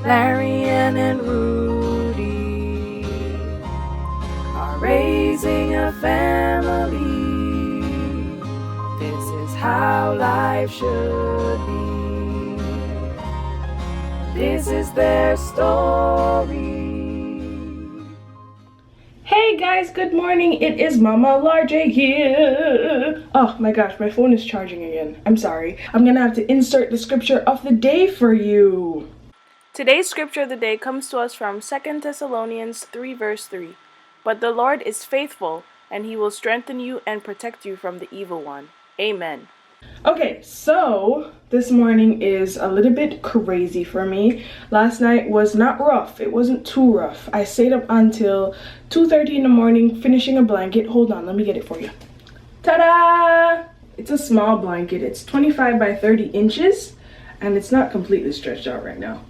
Larianne and Rudy are raising a family. This is how life should be. This is their story. Hey guys, good morning. It is mommalarj here. Oh my gosh, my phone is charging again. I'm sorry. I'm gonna have to insert the scripture of the day for you. Today's scripture of the day comes to us from 2 Thessalonians 3 verse 3. But the Lord is faithful, and he will strengthen you and protect you from the evil one. Amen. Okay, so this morning is a little bit crazy for me. Last night was not rough. It wasn't too rough. I stayed up until 2:30 in the morning finishing a blanket. Hold on, let me get it for you. Ta-da! It's a small blanket. It's 25 by 30 inches, and it's not completely stretched out right now.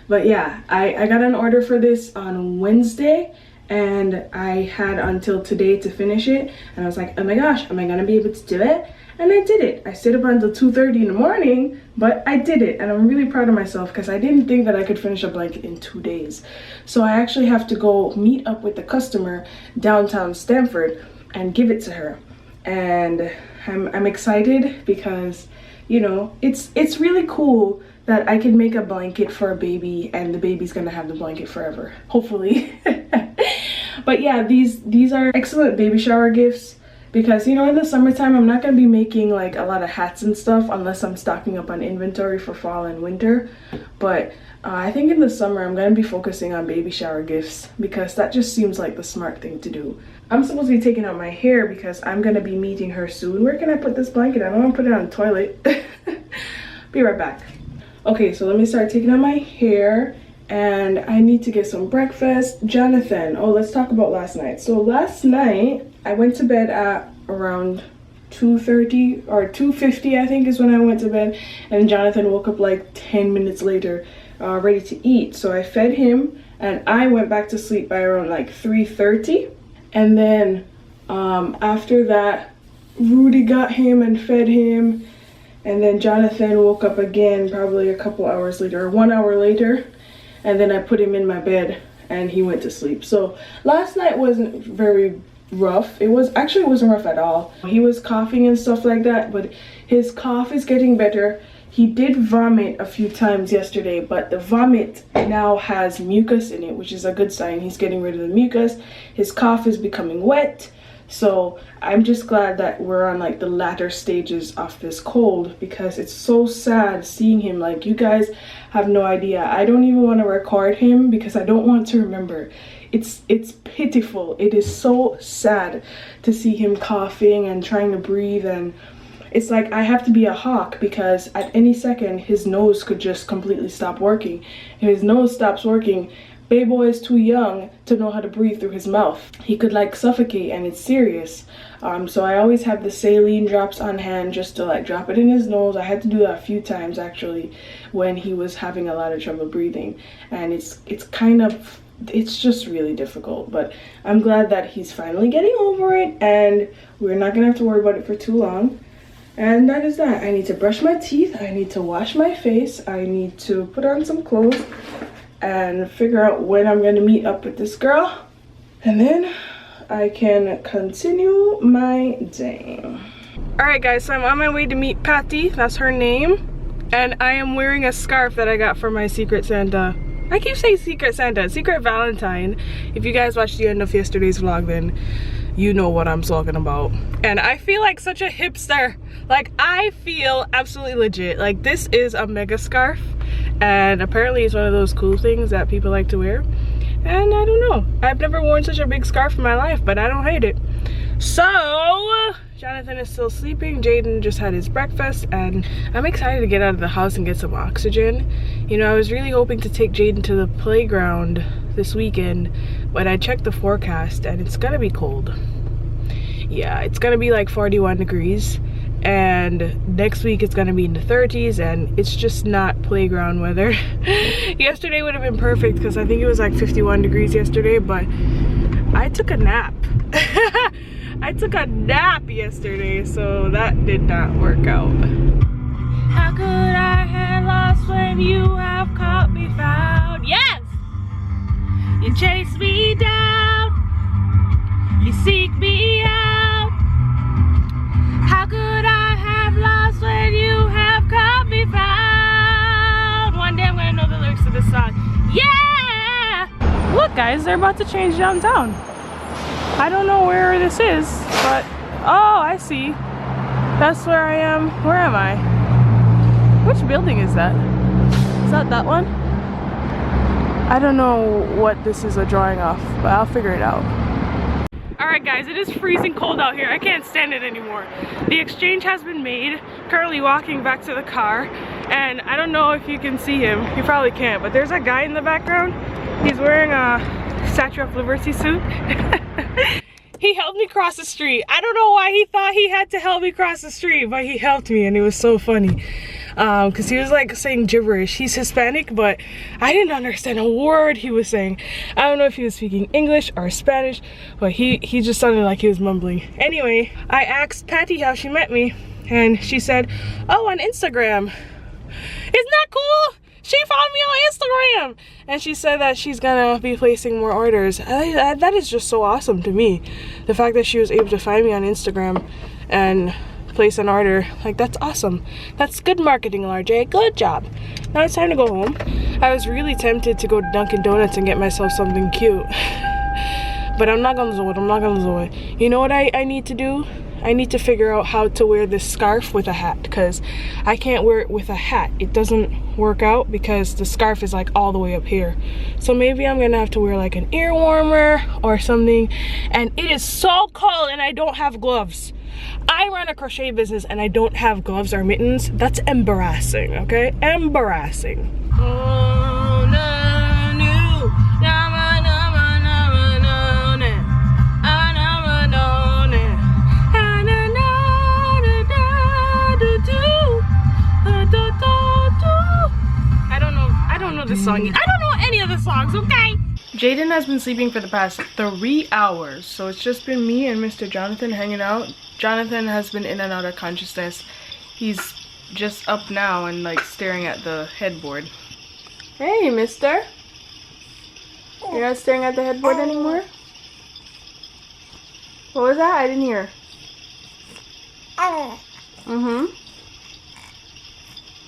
But yeah, I got an order for this on Wednesday, and I had until today to finish it. And I was like, oh my gosh, am I gonna be able to do it? And I did it. I stayed up until 2:30 in the morning, but I did it. And I'm really proud of myself because I didn't think that I could finish a blanket in 2 days. So I actually have to go meet up with the customer downtown Stamford and give it to her. And I'm excited because, you know, it's really cool that I can make a blanket for a baby and the baby's gonna have the blanket forever, hopefully. But yeah, these are excellent baby shower gifts because, you know, in the summertime I'm not gonna be making like a lot of hats and stuff unless I'm stocking up on inventory for fall and winter. But I think in the summer I'm gonna be focusing on baby shower gifts because that just seems like the smart thing to do. I'm supposed to be taking out my hair because I'm gonna be meeting her soon. Where can I put this blanket? I don't want to put it on the toilet. Be right back. Okay, so let me start taking out my hair, and I need to get some breakfast. Jonathan, oh, let's talk about last night. So last night I went to bed at around 2:30 or 2:50, I think is when I went to bed, and Jonathan woke up like 10 minutes later, ready to eat. So I fed him, and I went back to sleep by around like 3:30, and then after that, Rudy got him and fed him. And then Jonathan woke up again probably a couple hours later, or 1 hour later. And then I put him in my bed and he went to sleep. So last night wasn't very rough. It wasn't rough at all. He was coughing and stuff like that, but his cough is getting better. He did vomit a few times yesterday, but the vomit now has mucus in it, which is a good sign. He's getting rid of the mucus. His cough is becoming wet. So I'm just glad that we're on like the latter stages of this cold because it's so sad seeing him. Like, you guys have no idea. I don't even want to record him because I don't want to remember. It's pitiful. It is so sad to see him coughing and trying to breathe, and it's like I have to be a hawk because at any second his nose could just completely stop working. If his nose stops working, baby boy is too young to know how to breathe through his mouth. He could like suffocate, and it's serious. So I always have the saline drops on hand just to like drop it in his nose. I had to do that a few times actually when he was having a lot of trouble breathing, and it's just really difficult. But I'm glad that he's finally getting over it, and we're not gonna have to worry about it for too long. And that is that. I need to brush my teeth, I need to wash my face, I need to put on some clothes and figure out when I'm going to meet up with this girl, and then I can continue my day. Alright guys, so I'm on my way to meet Patty, that's her name, and I am wearing a scarf that I got from my Secret Santa. I keep saying Secret Santa, Secret Valentine. If you guys watched the end of yesterday's vlog, then you know what I'm talking about. And I feel like such a hipster. Like, I feel absolutely legit. Like, this is a mega scarf, and apparently it's one of those cool things that people like to wear. And I don't know, I've never worn such a big scarf in my life, but I don't hate it. So Jonathan is still sleeping, Jaden just had his breakfast, and I'm excited to get out of the house and get some oxygen. You know, I was really hoping to take Jaden to the playground this weekend, but I checked the forecast and it's gonna be cold. Yeah, it's gonna be like 41 degrees, and next week it's gonna be in the 30s, and it's just not playground weather. Yesterday would have been perfect because I think it was like 51 degrees yesterday, but I took a nap. I took a nap yesterday, so that did not work out. How could I have lost when you have caught me found? You chase me down, you seek me out. How could I have lost when you have caught me found? One day I'm gonna know the lyrics to this song. Yeah! Look guys, they're about to change downtown. I don't know where this is, but oh, I see. That's where I am. Where am I? Which building is that? Is that that one? I don't know what this is a drawing of, but I'll figure it out. Alright guys, it is freezing cold out here. I can't stand it anymore. The exchange has been made. Currently walking back to the car, and I don't know if you can see him. You probably can't, but there's a guy in the background. He's wearing a Statue of Liberty suit. He helped me cross the street. I don't know why he thought he had to help me cross the street, but he helped me, and it was so funny. Because he was like saying gibberish. He's Hispanic, but I didn't understand a word he was saying. I don't know if he was speaking English or Spanish, but he just sounded like he was mumbling. Anyway, I asked Patty how she met me, and she said, oh, on Instagram. Isn't that cool? She found me on Instagram, and she said that she's gonna be placing more orders. That is just so awesome to me. The fact that she was able to find me on Instagram and place an order, like, that's awesome. That's good marketing, LarJ. Good job. Now it's time to go home. I was really tempted to go to Dunkin' Donuts and get myself something cute, but I'm not gonna do it. I'm not gonna do it. You know what I need to do? I need to figure out how to wear this scarf with a hat, because I can't wear it with a hat. It doesn't work out because the scarf is like all the way up here. So maybe I'm gonna have to wear like an ear warmer or something. And it is so cold and I don't have gloves. I run a crochet business and I don't have gloves or mittens. That's embarrassing, okay? Embarrassing. Oh, no, no, no, no, no, no, no, no. I don't know this song. I don't know any of the songs, okay? Jaden has been sleeping for the past 3 hours, so it's just been me and Mr. Jonathan hanging out. Jonathan has been in and out of consciousness. He's just up now and like staring at the headboard. Hey, mister. You're not staring at the headboard anymore? What was that? I didn't hear. Mm-hmm.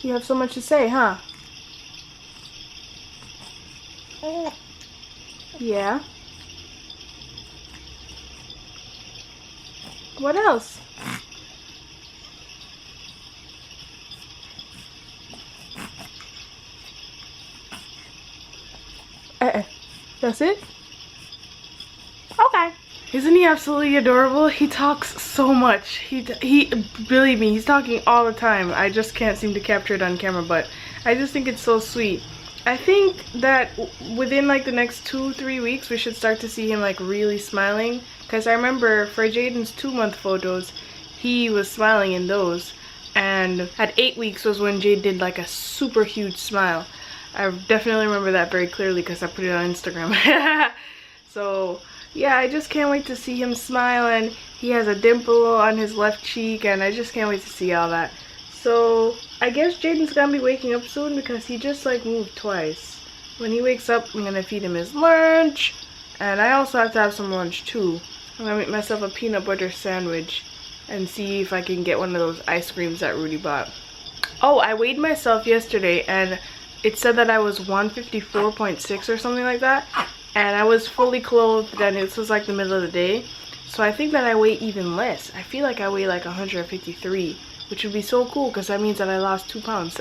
You have so much to say, huh? Yeah. What else? That's it? Okay. Isn't he absolutely adorable? He talks so much. He believe me, he's talking all the time. I just can't seem to capture it on camera, but I just think it's so sweet. I think that within like the next 2-3 weeks we should start to see him like really smiling, because I remember for Jaden's 2-month photos he was smiling in those, and at 8 weeks was when Jade did like a super huge smile. I definitely remember that very clearly because I put it on Instagram. So yeah, I just can't wait to see him smile, and he has a dimple on his left cheek, and I just can't wait to see all that. So I guess Jaden's gonna be waking up soon because he just like moved twice. When he wakes up, I'm gonna feed him his lunch, and I also have to have some lunch too. I'm gonna make myself a peanut butter sandwich and see if I can get one of those ice creams that Rudy bought. Oh, I weighed myself yesterday and it said that I was 154.6 or something like that, and I was fully clothed and this was like the middle of the day. So I think that I weigh even less. I feel like I weigh like 153. Which would be so cool because that means that I lost 2 pounds.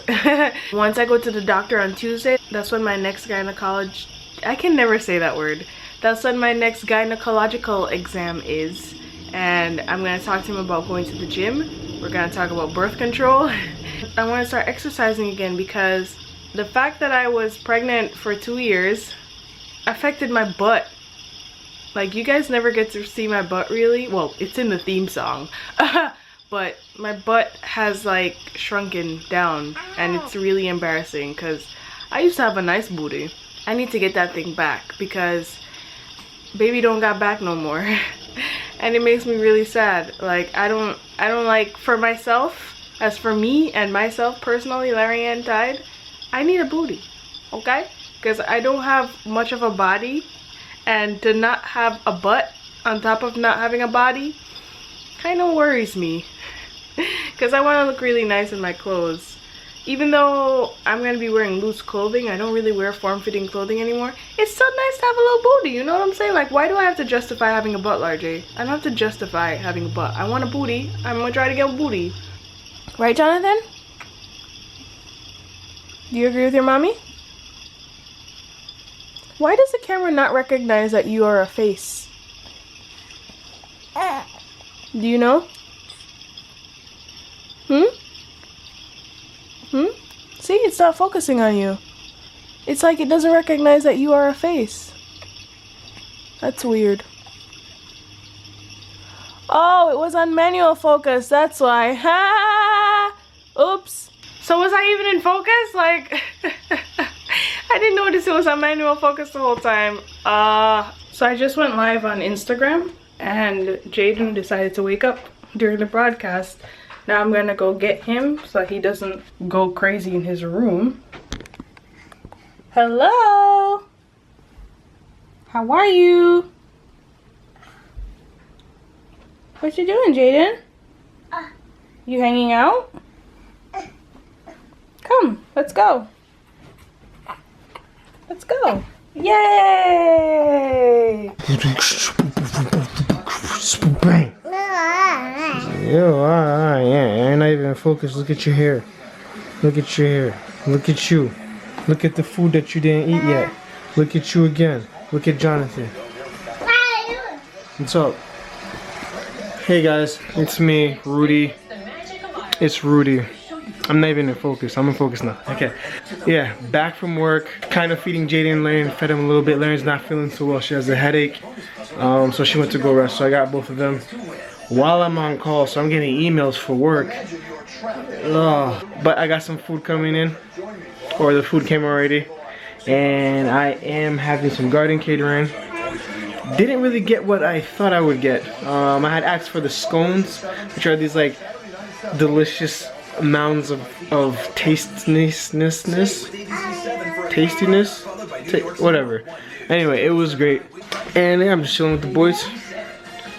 Once I go to the doctor on Tuesday, that's when my next I can never say that word. That's when my next gynecological exam is. And I'm going to talk to him about going to the gym. We're going to talk about birth control. I want to start exercising again because the fact that I was pregnant for 2 years affected my butt. Like, you guys never get to see my butt really. Well, it's in the theme song. But my butt has like shrunken down and it's really embarrassing because I used to have a nice booty. I need to get that thing back because baby don't got back no more. And it makes me really sad. Like I don't like, for myself, as for me and myself personally, Larianne died, I need a booty, okay? Because I don't have much of a body And to not have a butt on top of not having a body kind of worries me. Because I want to look really nice in my clothes. Even though I'm going to be wearing loose clothing, I don't really wear form-fitting clothing anymore. It's still nice to have a little booty, you know what I'm saying? Like, why do I have to justify having a butt, LarJ? I don't have to justify having a butt. I want a booty. I'm going to try to get a booty. Right, Jonathan? Do you agree with your mommy? Why does the camera not recognize that you are a face? Do you know? See, it's not focusing on you. It's like it doesn't recognize that you are a face. That's weird. Oh, it was on manual focus, that's why. Ha! Oops. So was I even in focus? Like, I didn't notice it was on manual focus the whole time. So I just went live on Instagram and Jaden decided to wake up during the broadcast. Now I'm gonna go get him so that he doesn't go crazy in his room. Hello? How are you? What you doing, Jaden? You hanging out? Come, let's go. Let's go. Yay! Bang. Yeah, you're not even focused. Look at your hair. Look at your hair. Look at you. Look at the food that you didn't eat yet. Look at you again. Look at Jonathan. What's up? Hey guys, it's me, Rudy. It's Rudy. I'm not even in focus. I'm in focus now. Okay. Yeah, back from work. Kind of feeding Jaden and Larianne. Fed him a little bit. Larianne's not feeling so well. She has a headache. So she went to go rest. So I got both of them while I'm on call. So I'm getting emails for work. But I got some food coming in. Or the food came already. And I am having some garden catering. Didn't really get what I thought I would get. I had asked for the scones, which are these like delicious mounds of tastiness, whatever. Anyway, it was great. And yeah, I'm just chilling with the boys.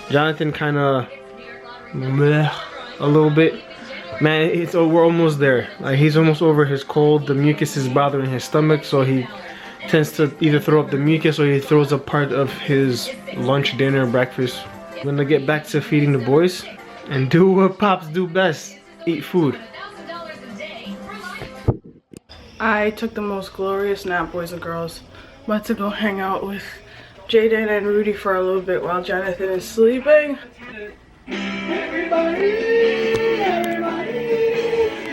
Jonathan kind of a little bit. Man, we're almost there. Like, he's almost over his cold. The mucus is bothering his stomach, so he tends to either throw up the mucus or he throws up part of his lunch, dinner, breakfast. I'm gonna get back to feeding the boys and do what pops do best: eat food. I took the most glorious nap, boys and girls. About to go hang out with Jaden and Rudy for a little bit while Jonathan is sleeping.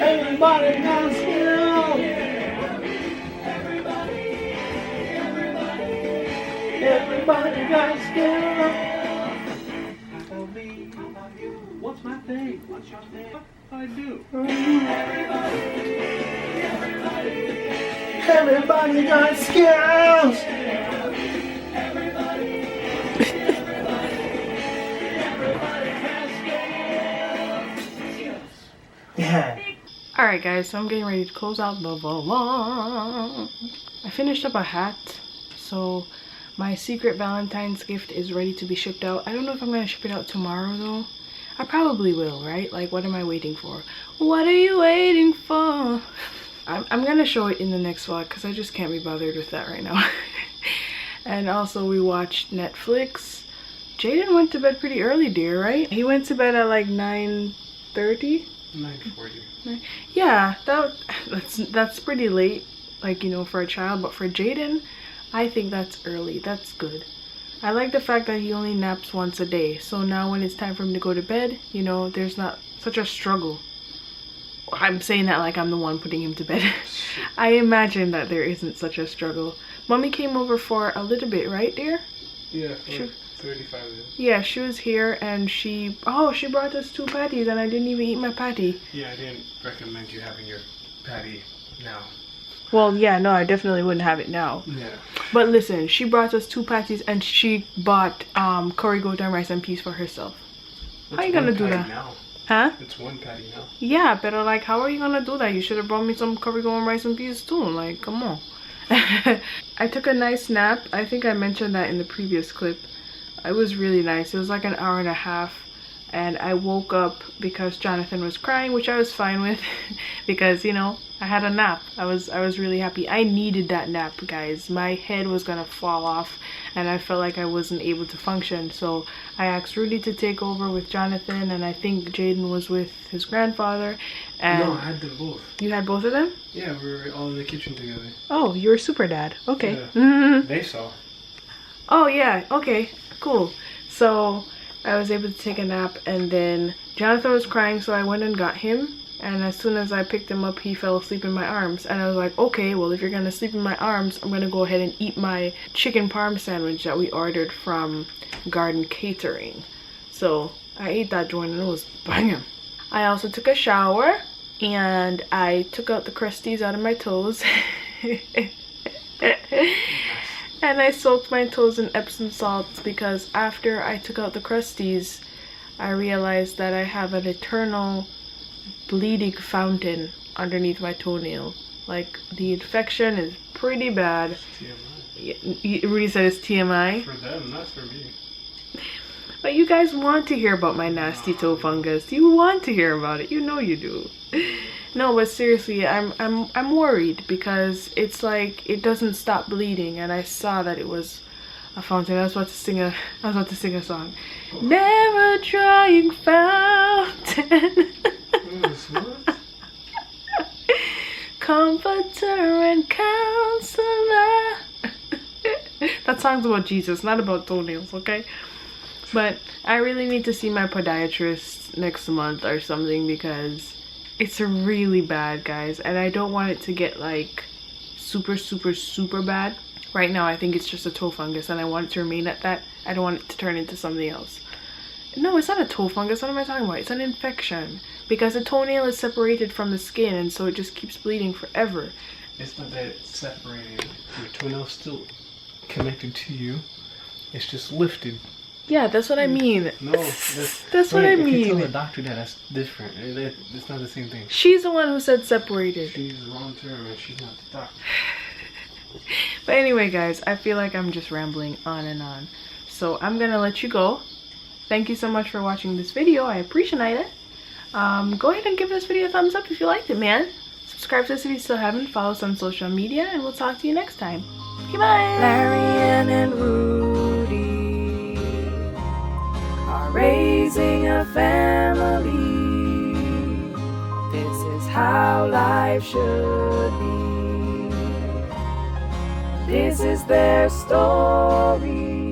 Everybody has skill. Everybody got skill. What's my thing? What's your thing? What I do? Everybody got skills. Yeah. Alright guys, so I'm getting ready to close out the vlog. I finished up a hat, so my secret Valentine's gift is ready to be shipped out. I don't know if I'm going to ship it out tomorrow though. I probably will, right? Like, what am I waiting for? What are you waiting for? I'm going to show it in the next vlog because I just can't be bothered with that right now. And also we watched Netflix. Jaden went to bed pretty early, dear, right? He went to bed at like 9:30? 9:40. Yeah, that's pretty late, like, you know, for a child, but for Jaden, I think that's early. That's good. I like the fact that he only naps once a day, so now when it's time for him to go to bed, you know, there's not such a struggle. I'm saying that like I'm the one putting him to bed. I imagine that there isn't such a struggle. Mommy came over for a little bit, right, dear? Yeah, for 35 minutes. Yeah, she was here and she brought us 2 patties and I didn't even eat my patty. Yeah, I didn't recommend you having your patty now. Well, yeah, no, I definitely wouldn't have it now. Yeah. But listen, she brought us 2 patties and she bought curry goat and rice and peas for herself. It's how you gonna do that? Now. Huh? It's 1 patty now. Yeah, but like, how are you gonna do that? You should have brought me some curry goat and rice and peas too. Like, come on. I took a nice nap. I think I mentioned that in the previous clip. It was really nice. It was like an hour and a half. And I woke up because Jonathan was crying, which I was fine with because, you know, I had a nap. I was really happy. I needed that nap, guys. My head was gonna fall off and I felt like I wasn't able to function. So I asked Rudy to take over with Jonathan, and I think Jaden was with his grandfather. And no, I had them both. You had both of them? Yeah, we were all in the kitchen together. Oh, you were super dad. Okay. Yeah. They saw. Oh yeah, okay, cool. So I was able to take a nap, and then Jonathan was crying, so I went and got him. And as soon as I picked him up, he fell asleep in my arms. And I was like, okay, well, if you're gonna sleep in my arms, I'm gonna go ahead and eat my chicken parm sandwich that we ordered from Garden Catering. So I ate that joint and it was banging. I also took a shower and I took out the crusties out of my toes. And I soaked my toes in Epsom salts because after I took out the crusties, I realized that I have an eternal bleeding fountain underneath my toenail. Like, the infection is pretty bad. Rudy said it's TMI. For them, not for me. But you guys want to hear about my nasty toe fungus. You want to hear about it. You know you do. No, but seriously, I'm worried because it's like it doesn't stop bleeding, and I saw that it was a fountain. I was about to sing a song. Never trying fountain. What? Comforter and counselor. That song's about Jesus, not about toenails, okay? But I really need to see my podiatrist next month or something because it's really bad, guys, and I don't want it to get like super bad. Right now I think it's just a toe fungus and I want it to remain at that. I don't want it to turn into something else. No, it's not a toe fungus. What am I talking about? It's an infection because the toenail is separated from the skin, and so it just keeps bleeding forever. It's not that it's separated. Your toenail's still connected to you. It's just lifted. Yeah, that's what I mean. No, that's what I mean. If you tell the doctor that's different. It's not the same thing. She's the one who said separated. She's the wrong term and she's not the doctor. But anyway, guys, I feel like I'm just rambling on and on. So I'm gonna let you go. Thank you so much for watching this video. I appreciate it. Go ahead and give this video a thumbs up if you liked it, man. Subscribe to us if you still haven't. Follow us on social media, and we'll talk to you next time. Goodbye. Larianne and Rudy are raising a family. This is how life should be. This is their story.